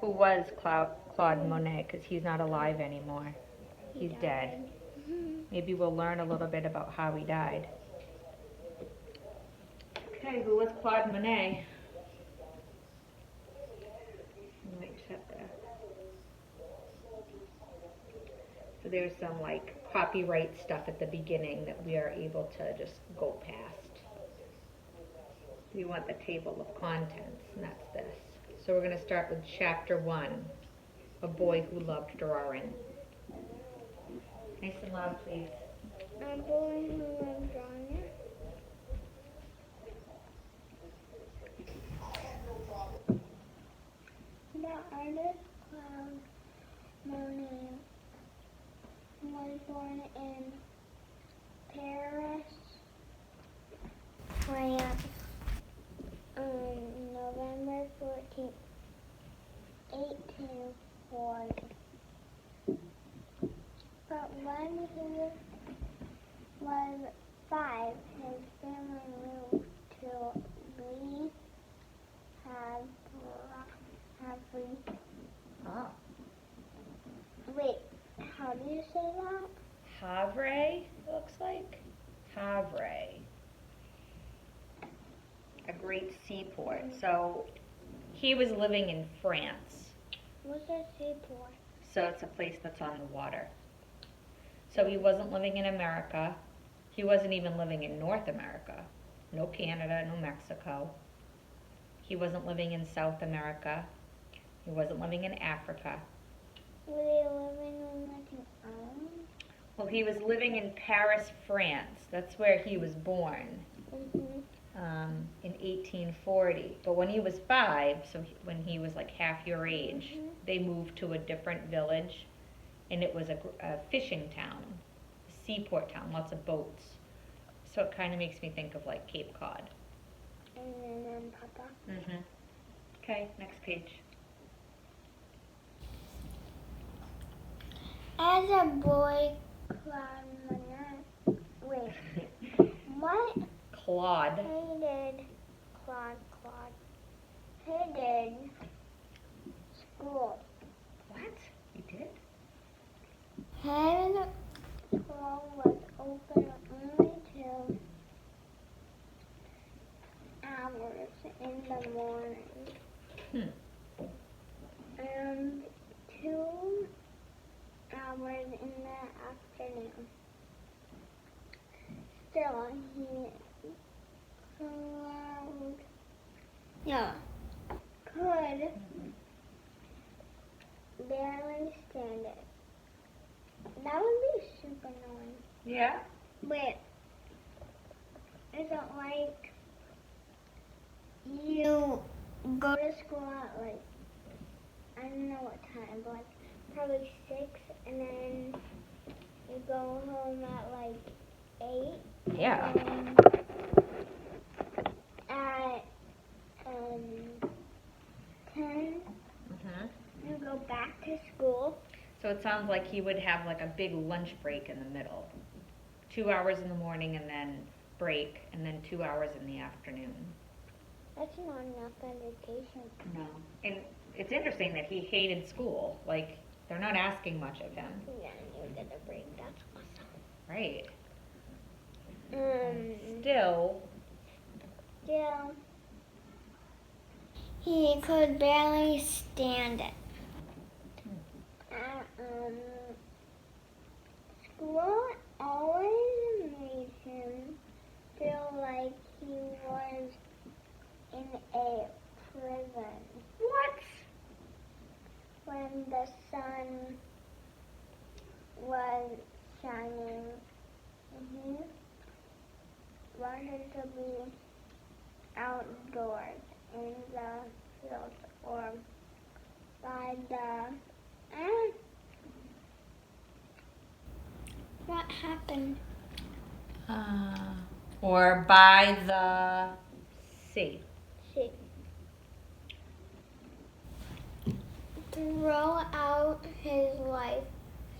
who was Claude Monet, because he's not alive anymore. He's dead. Maybe we'll learn a little bit about how he died. Okay, who was Claude Monet? Let me check that. So there's some like copyright stuff at the beginning that we are able to just go past. We want the table of contents, and that's this. So we're going to start with chapter 1, A Boy Who Loved Drawing. Nice and loud, please. A boy who loved drawing. The artist Claude Monet was born in Paris, France, on November 14th, 1840. But when he was 5, his family moved to Le Havre. Oh. Wait, how do you say that? Havre, it looks like. Havre. A great seaport. So he was living in France. What's a seaport? So it's a place that's on the water. So he wasn't living in America. He wasn't even living in North America. No Canada, no Mexico. He wasn't living in South America. He wasn't living in Africa. Were they living on like an island? Well, he was living in Paris, France. That's where he was born in 1840. But when he was 5, so when he was like half your age, they moved to a different village, and it was a fishing town, a seaport town, lots of boats. So it kind of makes me think of like Cape Cod. And then Papa. Okay, next page. As a boy, Claude Monet. Wait. What? Claude. Hated Claude. Hated school. What? You did? His school was open only 2 hours in the morning. And 2 hours in the afternoon. Still, he could barely stand it. That would be super annoying. Yeah. Wait, is it like you go to school at like, I don't know what time, but like probably 6, and then you go home at like 8? Yeah. And at 10, you go back to school. So it sounds like he would have like a big lunch break in the middle. 2 hours in the morning and then break, and then 2 hours in the afternoon. That's not enough education. No. And it's interesting that he hated school. Like, they're not asking much of him. Yeah, you get a break. That's awesome. Right. Still, he could barely stand it. School always made him feel like he was in a prison. What? When the sun was shining, he wanted to be outdoors in the field or by the... What happened? Or by the sea. Throughout his life,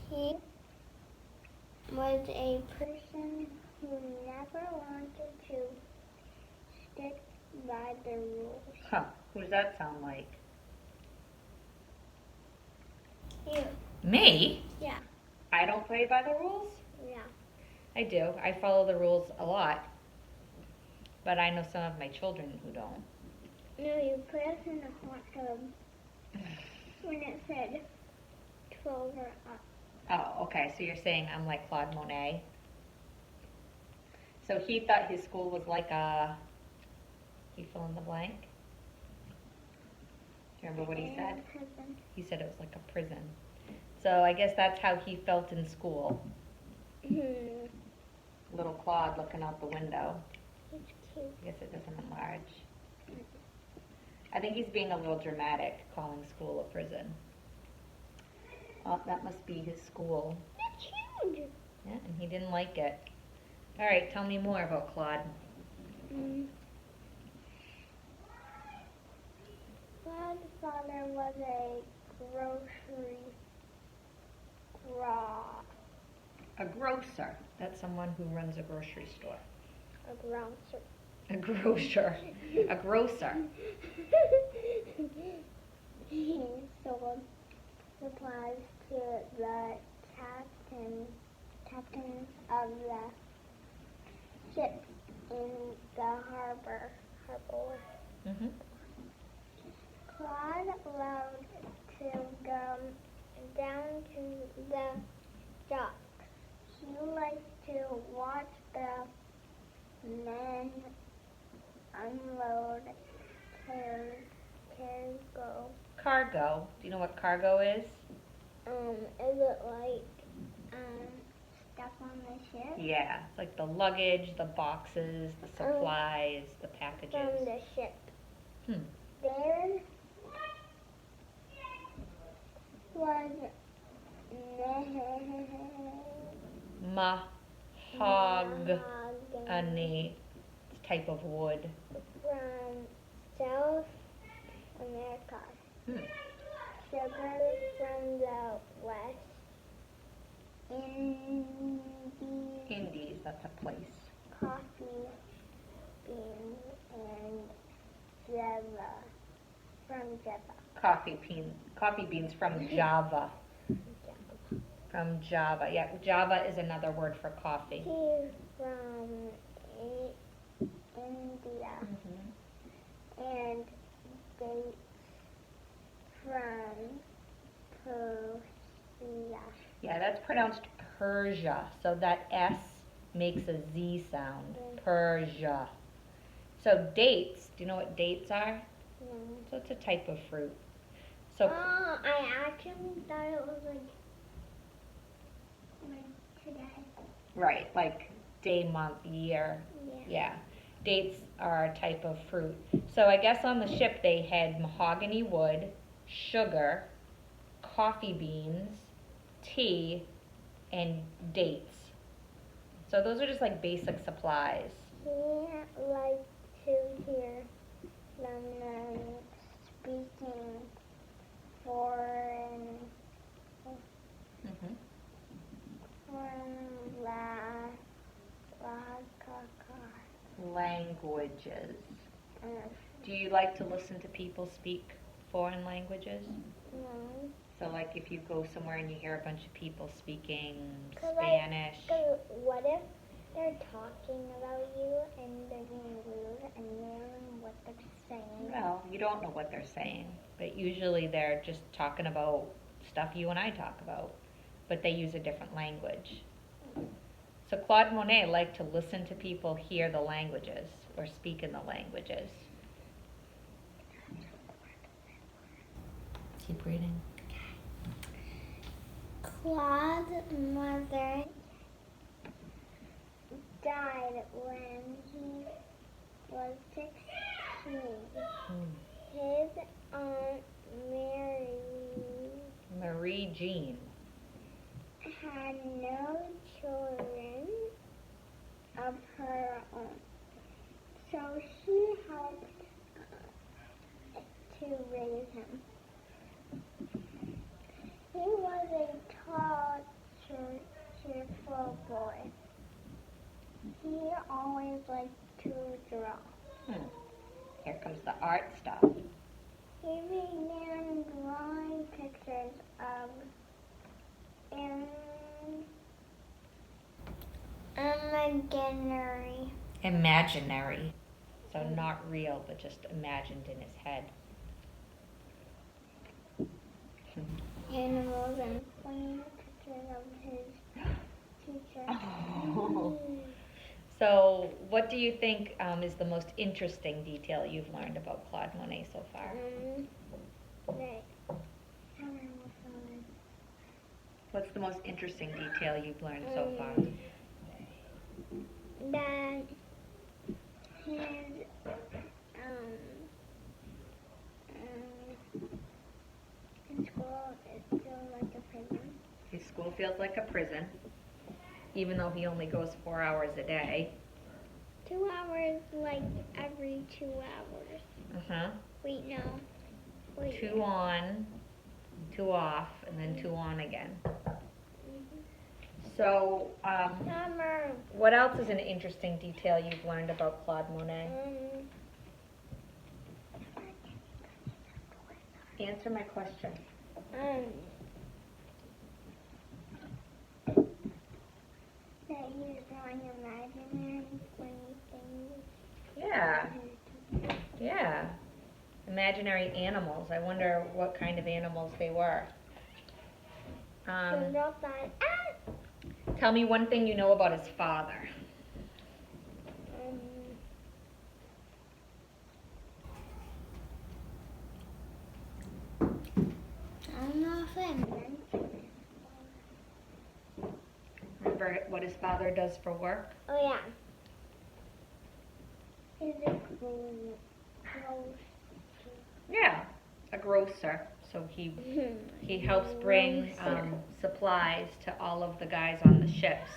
he was a person who never wanted to stick by the rules. Huh. Who does that sound like? You. Me? Yeah. I don't play by the rules? Yeah. I do. I follow the rules a lot. But I know some of my children who don't. No, you put us in a hot tub when it said 12 or up. Oh, okay. So you're saying I'm like Claude Monet? So he thought his school was like a. You fill in the blank? Do you remember what he said? Prison. He said it was like a prison. So I guess that's how he felt in school. Little Claude looking out the window. He's cute. I guess it doesn't enlarge. I think he's being a little dramatic, calling school a prison. Oh, that must be his school. It's huge. Yeah, and he didn't like it. All right, tell me more about Claude. Claude's father was a grocery grocer. A grocer. That's someone who runs a grocery store. A grocer. A grocer. A grocer. He sold supplies to the captains of the ships in the harbor. Mm-hmm. Claude loved to go down to the docks. He liked to watch the men unload cargo. Cargo. Do you know what cargo is? Is it like stuff on the ship? Yeah, it's like the luggage, the boxes, the supplies, the packages. From the ship. There was mahogany type of wood. From South America. Sugar from the West Indies, that's a place. Coffee beans and Java from Java. Coffee beans from Java. From Java. Yeah, Java is another word for coffee. He's from India. And dates from Persia. Yeah, that's pronounced Persia. So that S makes a Z sound. Persia. So dates, do you know what dates are? No. So it's a type of fruit. So I actually thought it was like today. right, like day, month, year. Yeah. Dates are a type of fruit. So I guess on the ship they had mahogany wood, sugar, coffee beans, tea, and dates. So those are just like basic supplies. He liked to hear them speaking foreign languages. Do you like to listen to people speak foreign languages? No. So like if you go somewhere and you hear a bunch of people speaking Spanish. What if they're talking about you and they're being rude and you don't know what they're saying? Well, you don't know what they're saying, but usually they're just talking about stuff you and I talk about, but they use a different language. So Claude Monet liked to listen to people hear the languages or speak in the languages. Keep reading. Claude's mother died when he was 16. His aunt Marie Jean had no children of her own, so she helped to raise him. He was a tall, cheerful boy. He always liked to draw. Here comes the art stuff. He began drawing pictures pictures of imaginary. Imaginary. So not real, but just imagined in his head. Animals and funny pictures of his teacher. Oh. So, what do you think is the most interesting detail you've learned about Claude Monet so far? Right. What's the most interesting detail you've learned so far? That his school is still like a prison. His school feels like a prison, even though he only goes 4 hours a day. 2 hours, like every 2 hours. Uh-huh. Wait, no. Wait. 2 on, 2 off, and then 2 on again. So, Summer. what else is an interesting detail you've learned about Claude Monet? Answer my question. That he's drawing imaginary funny things. Yeah, yeah. Imaginary animals. I wonder what kind of animals they were. Tell me one thing you know about his father. I don't know if I mentioned. Remember what his father does for work? Oh yeah. He's a gross. Yeah, a grocer. So he helps bring supplies to all of the guys on the ships.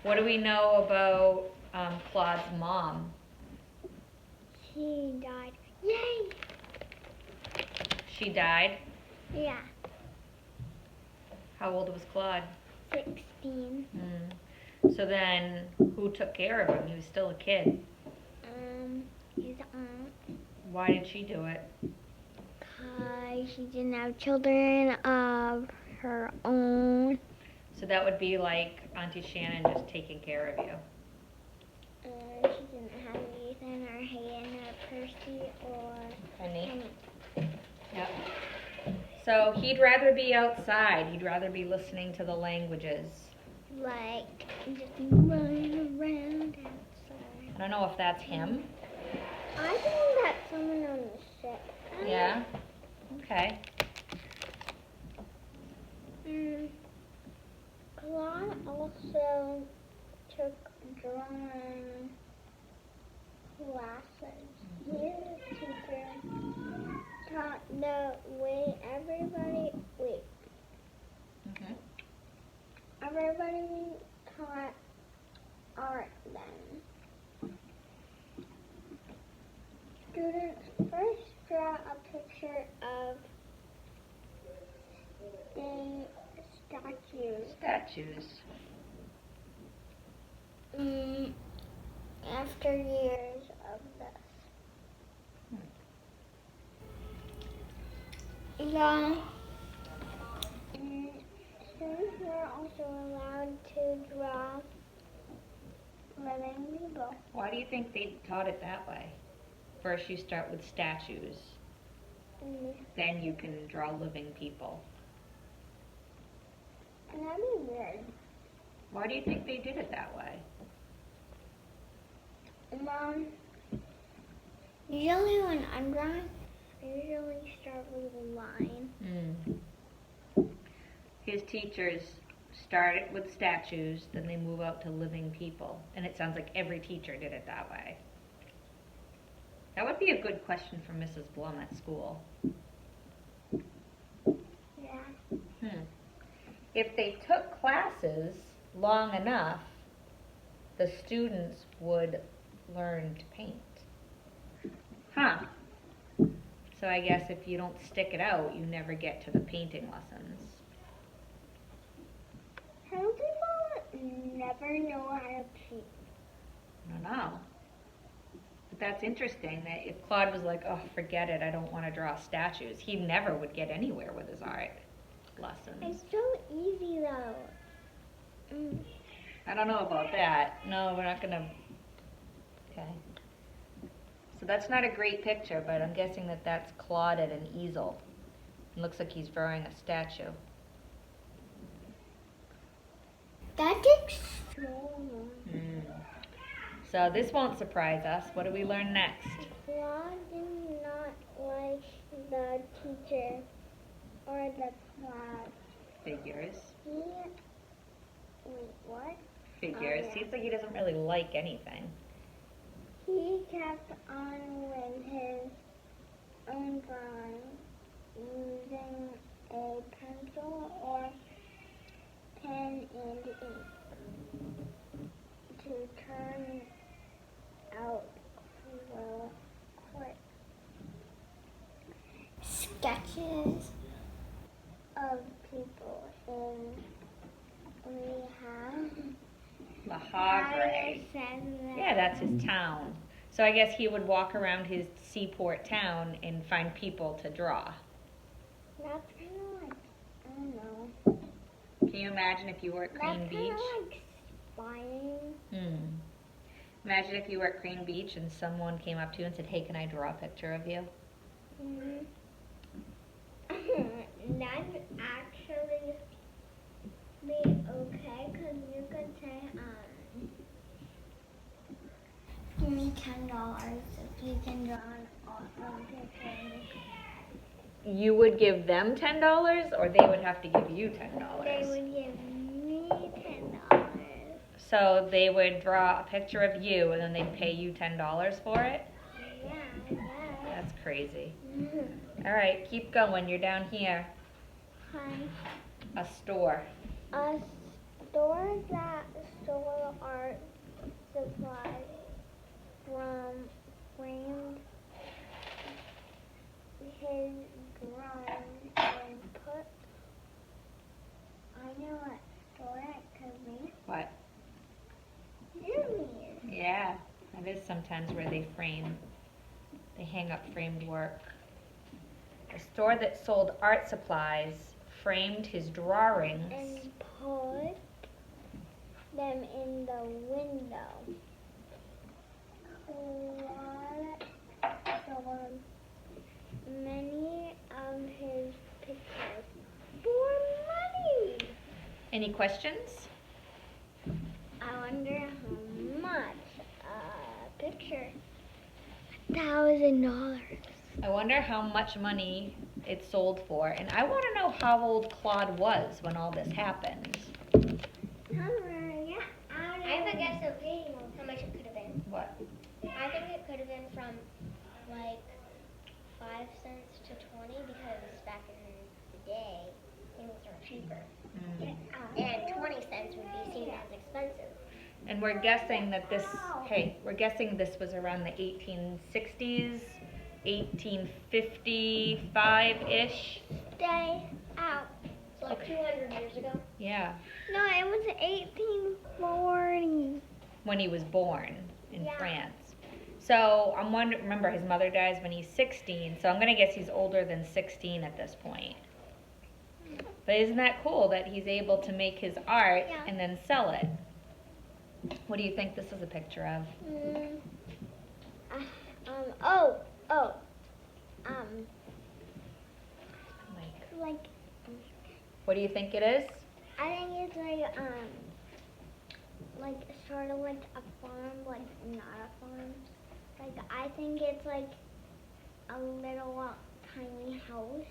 What do we know about Claude's mom? She died. Yay! She died. Yeah. How old was Claude? 16. So then, who took care of him? He was still a kid. His aunt. Why did she do it? Because she didn't have children of her own. So that would be like Auntie Shannon just taking care of you. She didn't have Ethan or Hayden or Percy or Penny. Penny. Yep. So he'd rather be outside. He'd rather be listening to the languages. Like, just running around outside. I don't know if that's him. I think that's someone on the ship. Yeah? Okay. Claude also took drawing classes. His teacher taught the way everybody taught art then. Students first draw a picture of the Statues. After years of this. Yeah. Students were also allowed to draw living people. Why do you think they taught it that way? First you start with statues. Then you can draw living people. And that'd be weird. Why do you think they did it that way? Usually when I'm drawing, I usually start with a line. His teachers start it with statues, then they move out to living people. And it sounds like every teacher did it that way. That would be a good question for Mrs. Blum at school. Yeah. If they took classes long enough, the students would learn to paint. Huh. So I guess if you don't stick it out, you never get to the painting lessons. How do people never know how to paint? I don't know. That's interesting that if Claude was like, oh, forget it, I don't want to draw statues, he never would get anywhere with his art lessons. It's so easy though. I don't know about that. No, we're not gonna. Okay. So that's not a great picture, but I'm guessing that that's Claude at an easel. It looks like he's drawing a statue. That takes so long. So this won't surprise us. What do we learn next? Claude did not like the teacher or the class. Figures. Wait, what? Figures. Oh, yeah. Seems like he doesn't really like anything. He kept on with his own drawing using a pencil or pen and ink to turn out real quick sketches of people in Rehab. Le Havre. Yeah, that's his town. So I guess he would walk around his seaport town and find people to draw. That's kind of like, I don't know. Can you imagine if you were at Crane That's Beach? kind of like spying. Imagine if you were at Crane Beach and someone came up to you and said, hey, can I draw a picture of you? That'd actually be okay, because you could say, give me $10 if you can draw an awesome picture. You would give them $10 or they would have to give you $10? They would give me $10. So they would draw a picture of you and then they'd pay you $10 for it? Yeah, I guess. That's crazy. All right, keep going. You're down here. Hi. A store. A store that sold art supplies framed his drawings and put. I know what store it could be. What? Zoomies. Yeah, that is sometimes where they hang up framed work. A store that sold art supplies framed his drawings. And put them in the window. Claude sold many of his pictures for money. Any questions? I wonder how much a picture. $1,000. I wonder how much money it sold for, and I want to know how old Claude was when all this happened. Yeah. I have a guess of how much it could have been. What? I think it could have been from like 5 cents to 20 because back in the day things were cheaper. And 20 cents would be seen as expensive. And we're guessing that we're guessing this was around the 1860s, 1855-ish. Stay out. So like 200 years ago. Yeah, No, it was 1840. when he was born in Yeah. France. So I'm wondering, remember his mother dies when he's 16, so I'm going to guess he's older than 16 at this point. But isn't that cool that he's able to make his art Yeah. and then sell it? What do you think this is a picture of? Like, What do you think it is? I think it's like sort of like a farm, like not a farm. Like, I think it's like a little tiny house,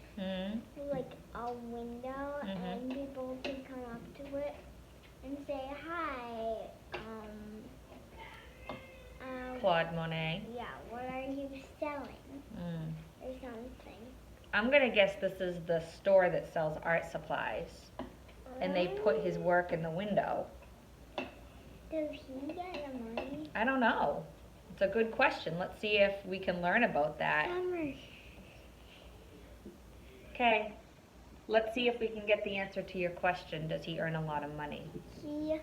like a window, and people can come up to it and say hi. Claude Monet. Yeah, what are you selling? Or something. I'm going to guess this is the store that sells art supplies. And they put his work in the window. Does he get the money? I don't know. It's a good question. Let's see if we can learn about that. Summer. Okay. Let's see if we can get the answer to your question. Does he earn a lot of money? He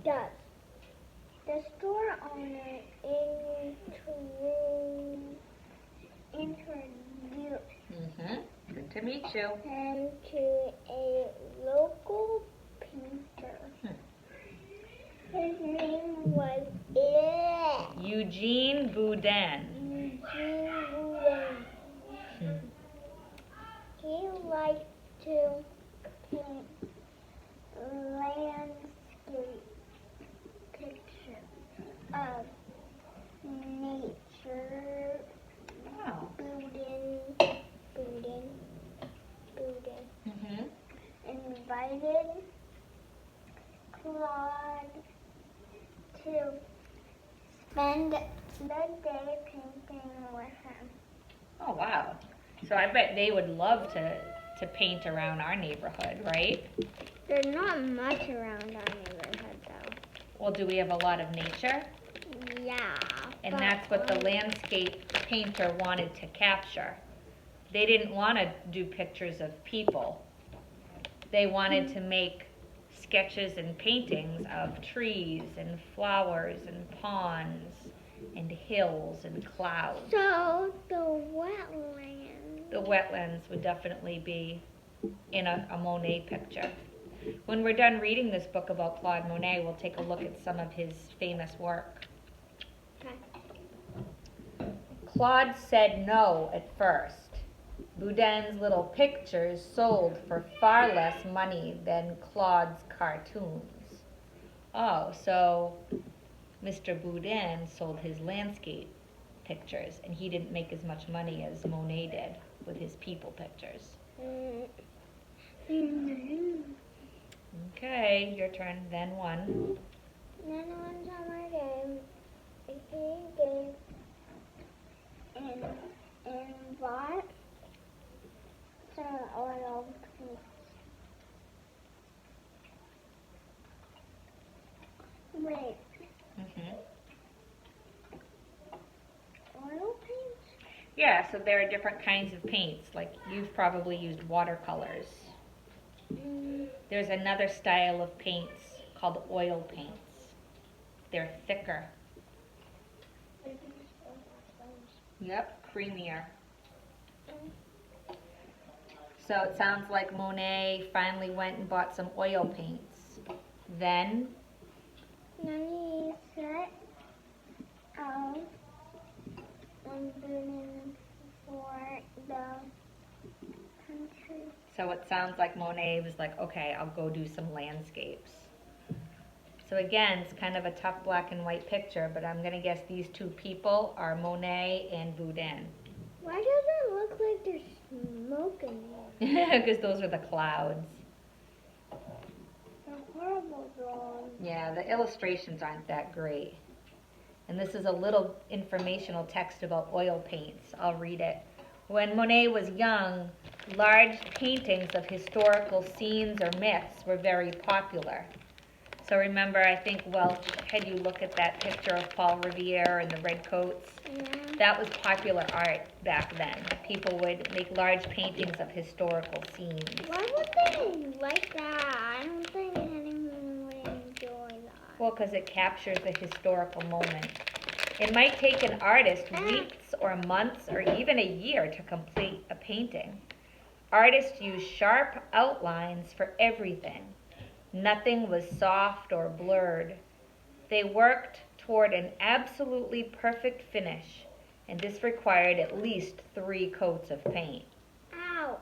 does. the store owner introduced Good to meet you. him to a local painter. His name was Eugene Boudin. Eugene Boudin. He liked to paint landscape pictures of nature. Wow. Boudin invited Claude to spend the day painting with him. Oh, wow. So I bet they would love to paint around our neighborhood, right? There's not much around our neighborhood though. Well, do we have a lot of nature? Yeah. And that's what the landscape painter wanted to capture. They didn't want to do pictures of people. They wanted to make sketches and paintings of trees and flowers and ponds and hills and clouds. So the wetlands. The wetlands would definitely be in a Monet picture. When we're done reading this book about Claude Monet, we'll take a look at some of his famous work. Okay. Claude said no at first. Boudin's little pictures sold for far less money than Claude's cartoons. Oh, so Mr. Boudin sold his landscape pictures, and he didn't make as much money as Monet did with his people pictures. Okay, your turn. Then one. Then one summer day, he gave and bought some oil paints. Wait, oil paints? Yeah, so there are different kinds of paints. Like you've probably used watercolors. There's another style of paints called oil paints. They're thicker. Yep, creamier. So it sounds like Monet finally went and bought some oil paints. Then He set out and burning for the country. So it sounds like Monet was like, okay, I'll go do some landscapes. So again, it's kind of a tough black and white picture, but I'm going to guess these two people are Monet and Boudin. Why does it look like there's smoke in there? Because those are the clouds. They're horrible drawings. Yeah, the illustrations aren't that great. And this is a little informational text about oil paints. I'll read it. When Monet was young, large paintings of historical scenes or myths were very popular. So remember, I think Welch had you look at that picture of Paul Revere and the red coats. Yeah. That was popular art back then. People would make large paintings of historical scenes. Why would they like that? I don't think anyone would enjoy that. Well, because it captures the historical moment. It might take an artist weeks or months or even a year to complete a painting. Artists use sharp outlines for everything. Nothing was soft or blurred. They worked toward an absolutely perfect finish, and this required at least 3 coats of paint. Ow.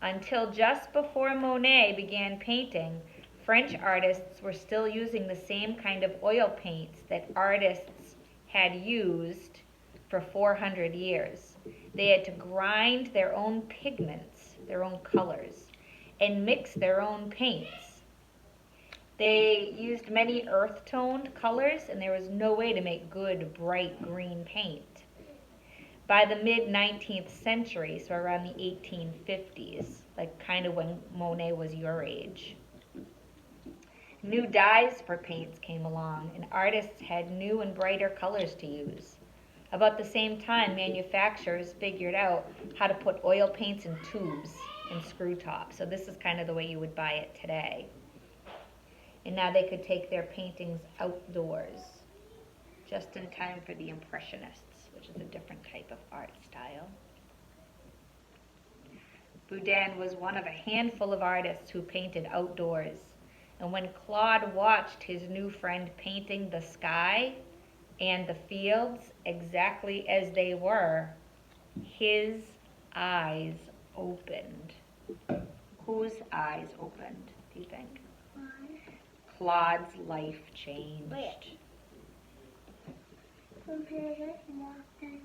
Until just before Monet began painting, French artists were still using the same kind of oil paints that artists had used for 400 years. They had to grind their own pigments, their own colors, and mix their own paints. They used many earth-toned colors, and there was no way to make good, bright green paint. By the mid-19th century, so around the 1850s, like kind of when Monet was your age, new dyes for paints came along, and artists had new and brighter colors to use. About the same time, manufacturers figured out how to put oil paints in tubes and screw tops. So this is kind of the way you would buy it today. And now they could take their paintings outdoors, just in time for the Impressionists, which is a different type of art style. Boudin was one of a handful of artists who painted outdoors. And when Claude watched his new friend painting the sky and the fields exactly as they were, his eyes opened. Whose eyes opened, do you think? Claude's life changed. Wait. Compare this walking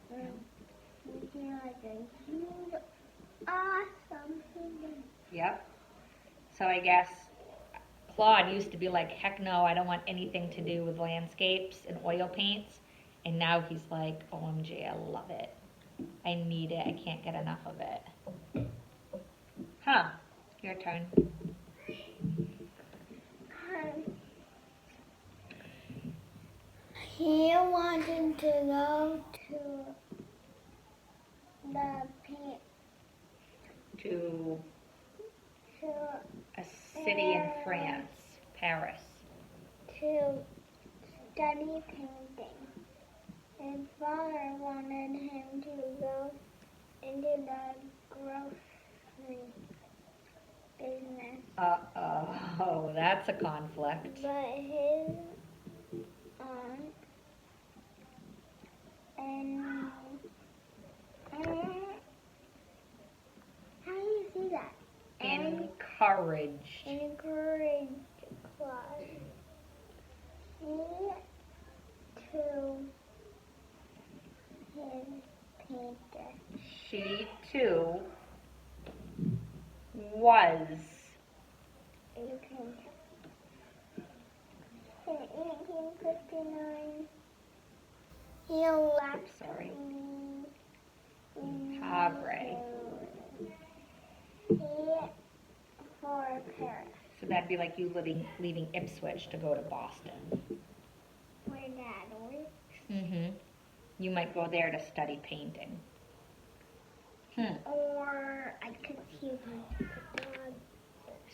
room. We see like a huge, awesome thing. Yep. So I guess Claude used to be like, heck no, I don't want anything to do with landscapes and oil paints. And now he's like, OMG, I love it. I need it. I can't get enough of it. Huh. Your turn. He wanted to go to the paint To to a city in France, Paris. to study painting. His father wanted him to go into the grocery business. Uh-oh, that's a conflict. But his aunt and how do you see that? Encouraged. Encouraged Claude. She too was. In 1859, he left Sorry. in Havre. for Paris, So that'd be like you leaving Ipswich to go to Boston. where Dad works. Mm-hmm. You might go there to study painting. Or I could see my dad.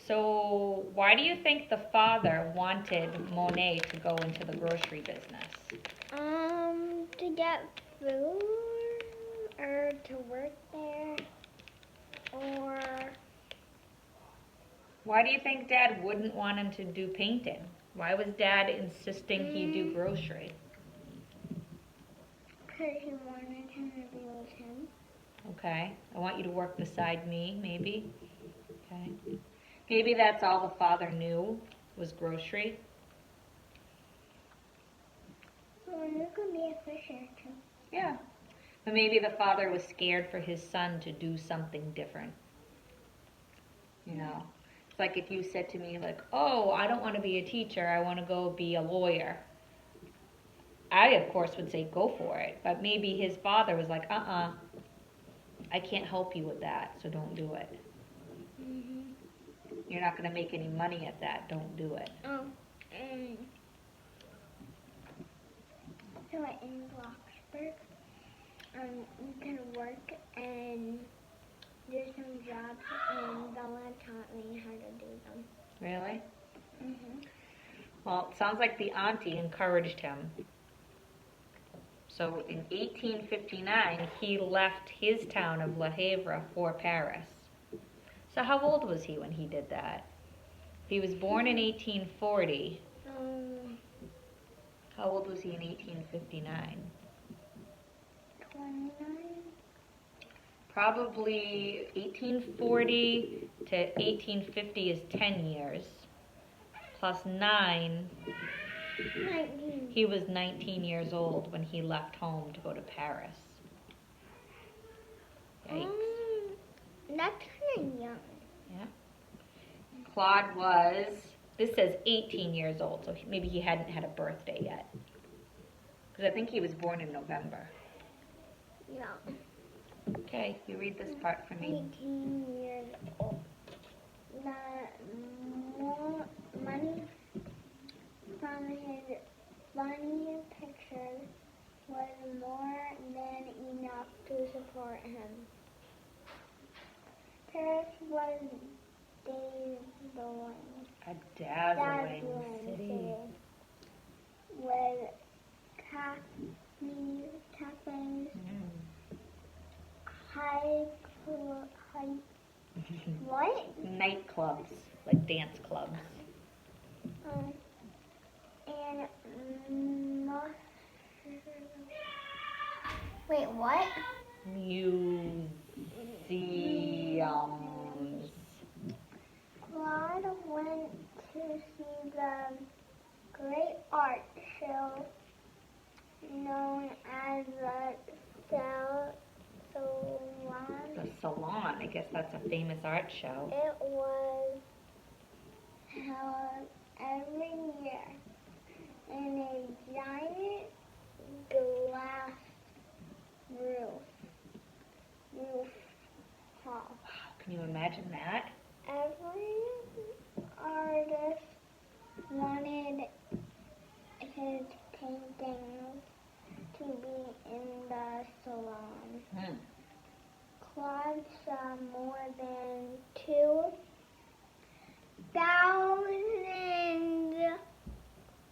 So why do you think the father wanted Monet to go into the grocery business? To get food or to work there or Why do you think Dad wouldn't want him to do painting? Why was Dad insisting he do grocery? because he wanted him to be with him. Okay, I want you to work beside me, maybe. Okay. Maybe that's all the father knew was grocery. Well, you could be a fisher too. Yeah. But maybe the father was scared for his son to do something different. You know, it's like if you said to me, like, oh, I don't want to be a teacher, I want to go be a lawyer. I, of course, would say go for it. But maybe his father was like, I can't help you with that, so don't do it. Mm-hmm. You're not going to make any money at that, don't do it. Oh, so in Bloxburg, you can work and do some jobs, and Bella taught me how to do them. Really? Mm-hmm. Well, it sounds like the auntie encouraged him. So in 1859, he left his town of Le Havre for Paris. So how old was he when he did that? He was born in 1840. How old was he in 1859? 29. Probably 1840 to 1850 is 10 years. Plus 9, 19. he was 19 years old when he left home to go to Paris. Yikes. That's kind of young. Yeah. Claude was, this says 18 years old, so maybe he hadn't had a birthday yet. Because I think he was born in November. No. Okay, you read this part for me. 18 years old. The more money from his funny pictures was more than enough to support him. Paris was A dazzling city. With cafes, high, what? Nightclubs, like dance clubs. And wait, what? Museums. Claude went to see the Great Art Show known as the Salon. The Salon, I guess that's a famous art show. It was held every year in a giant glass roof hall. Can you imagine that? Every artist wanted his paintings to be in the salon. Claude saw more than 2,000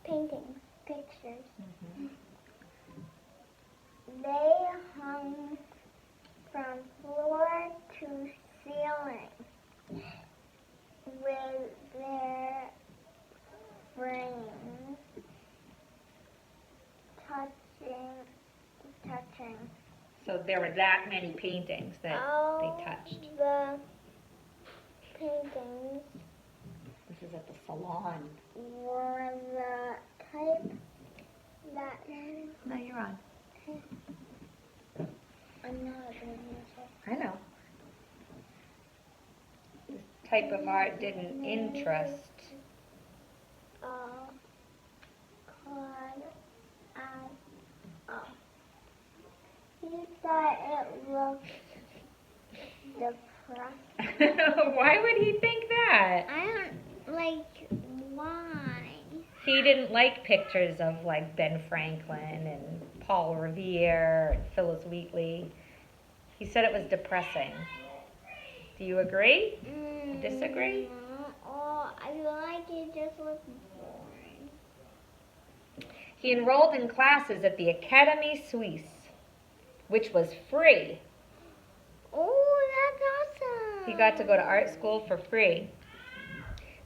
paintings, pictures. They hung from floor to ceiling with their frames touching. So there were that many paintings that they touched. The paintings This is at the Salon. were the type that... No, you're on. I'm not doing this. I know. This type of art didn't interest. He thought it looked depressing. Why would he think that? I don't like why. He didn't like pictures of like Ben Franklin and Paul Revere and Phyllis Wheatley. He said it was depressing. Do you agree? Disagree? Oh, I feel like it just looks boring. He enrolled in classes at the Académie Suisse, which was free. Oh, that's awesome. He got to go to art school for free.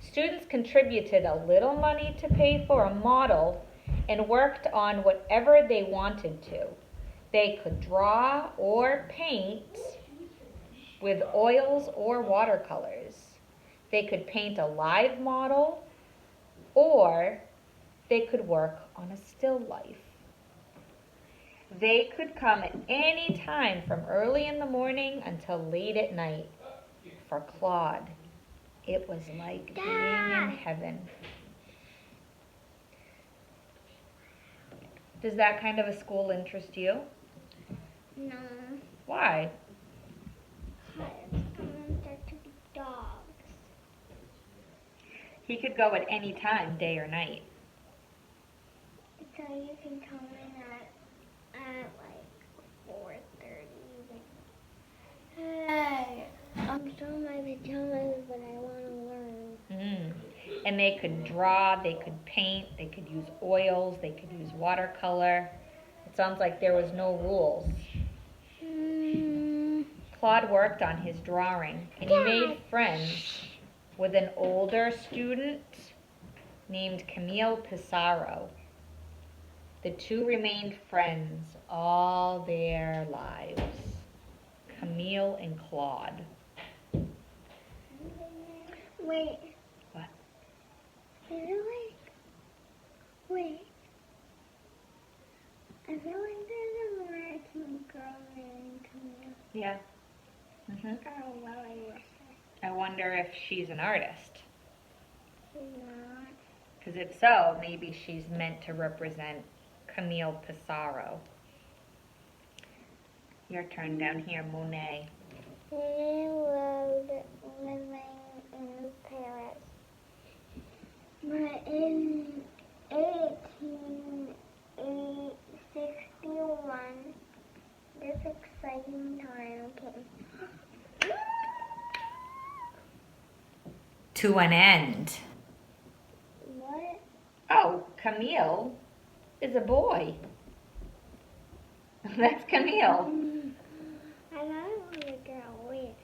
Students contributed a little money to pay for a model and worked on whatever they wanted to. They could draw or paint with oils or watercolors. They could paint a live model, or they could work on a still life. They could come at any time from early in the morning until late at night. For Claude, it was like being in heaven. Does that kind of a school interest you? No. Why? I want there to be dogs. He could go at any time, day or night. So you can come in at like 4:30. Hey, I'm still in my pajamas, but I want to learn. And they could draw, they could paint, they could use oils, they could use watercolor. It sounds like there was no rules. Claude worked on his drawing, and he made friends with an older student named Camille Pissarro. The two remained friends all their lives. Camille and Claude. Wait. What? I feel like there's a American girl named Camille. Yeah. Oh, well, I wish I wonder if she's an artist. she's not. Because if so, maybe she's meant to represent Camille Pissarro. Your turn down here, Monet. He loved living in Paris. But in 1861, this exciting time came. to an end. What? Oh, Camille is a boy. That's Camille. I thought it was a girl. Wait,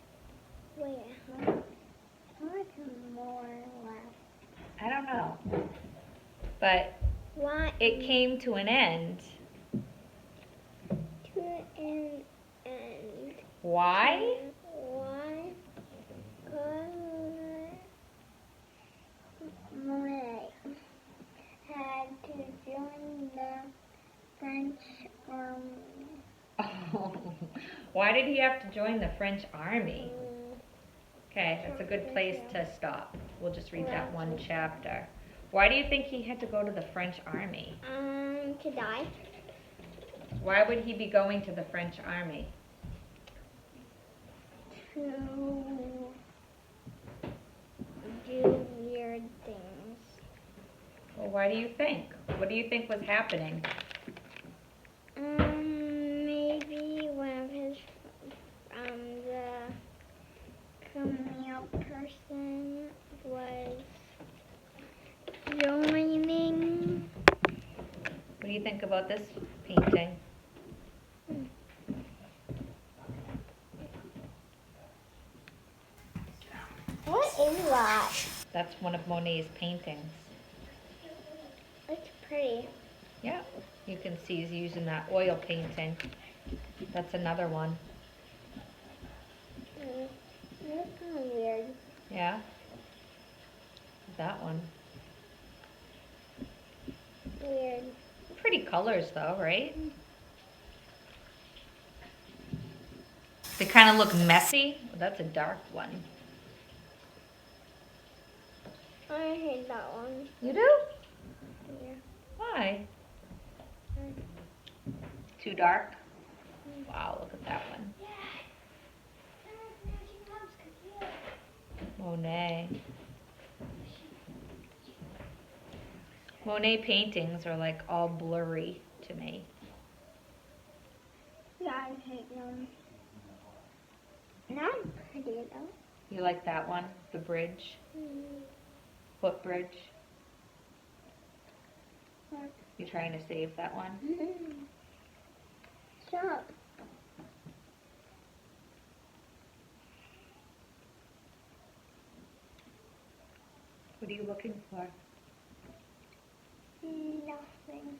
how much more left? I don't know. But Why? it came to an end. To an end. Why? Why? Because Monet had to join the French army. Why did he have to join the French army? Okay, that's a good place to stop. We'll just read that one chapter. Why do you think he had to go to the French army? To die. Why would he be going to the French army? To do weird things. Well, why do you think? What do you think was happening? Maybe one of his, the Camille person was joining. What do you think about this painting? What is that? That's one of Monet's paintings. It's pretty. Yeah, you can see he's using that oil painting. That's another one. That's kind of weird. Yeah. That one. Weird. Pretty colors though, right? They kind of look messy. That's a dark one. I hate that one. You do? Yeah. Why? Too dark? Wow, look at that one. Monet. Monet paintings are like all blurry to me. Yeah, I hate them. Not pretty though. You like that one? The bridge? Footbridge? What? You trying to save that one? Stop. What are you looking for? Nothing.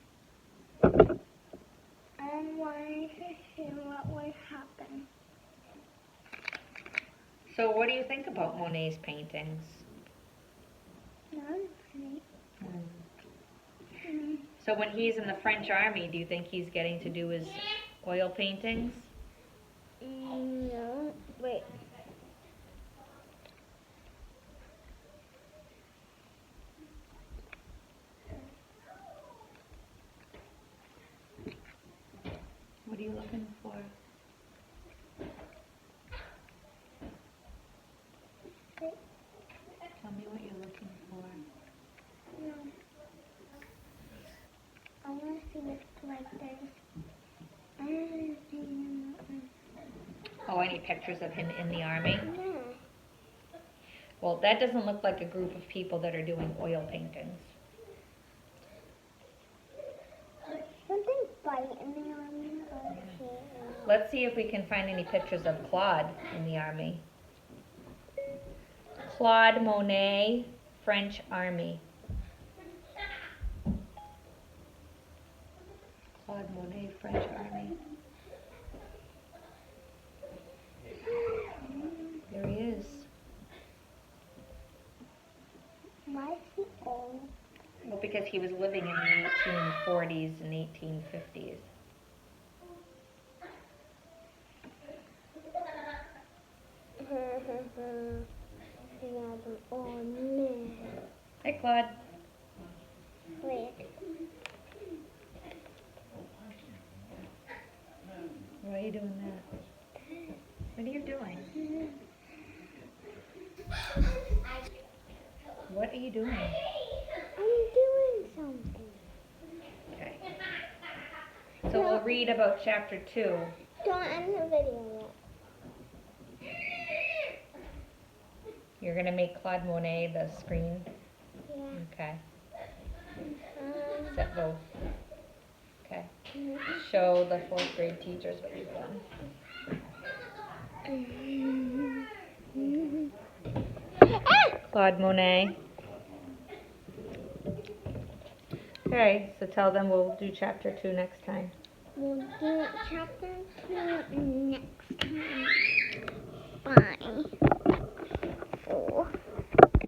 I'm wanting to see what would happen. So what do you think about Monet's paintings? Not pretty. So when he's in the French army, do you think he's getting to do his oil paintings? No. Wait. What are you looking for? Tell me what you're looking for. No. I want to see if like there's. Oh, any pictures of him in the army? No. Well, that doesn't look like a group of people that are doing oil paintings. Something bite in the army. Okay. Let's see if we can find any pictures of Claude in the army. Claude Monet, French army. Claude Monet, French army. There he is. Why is he old? Well, because he was living in the 1840s and 1850s. Oh no. Hey, Claude. Wait. Why are you doing that? What are you doing? What are you doing? I'm doing something. Okay. So we'll read about chapter 2. Don't end the video yet. You're gonna make Claude Monet the screen? Yeah. Okay. Set both. Okay. Show the 4th grade teachers what you've done. Claude Monet. Okay, so tell them we'll do chapter 2 next time. We'll do chapter 2 next time. Bye. 4.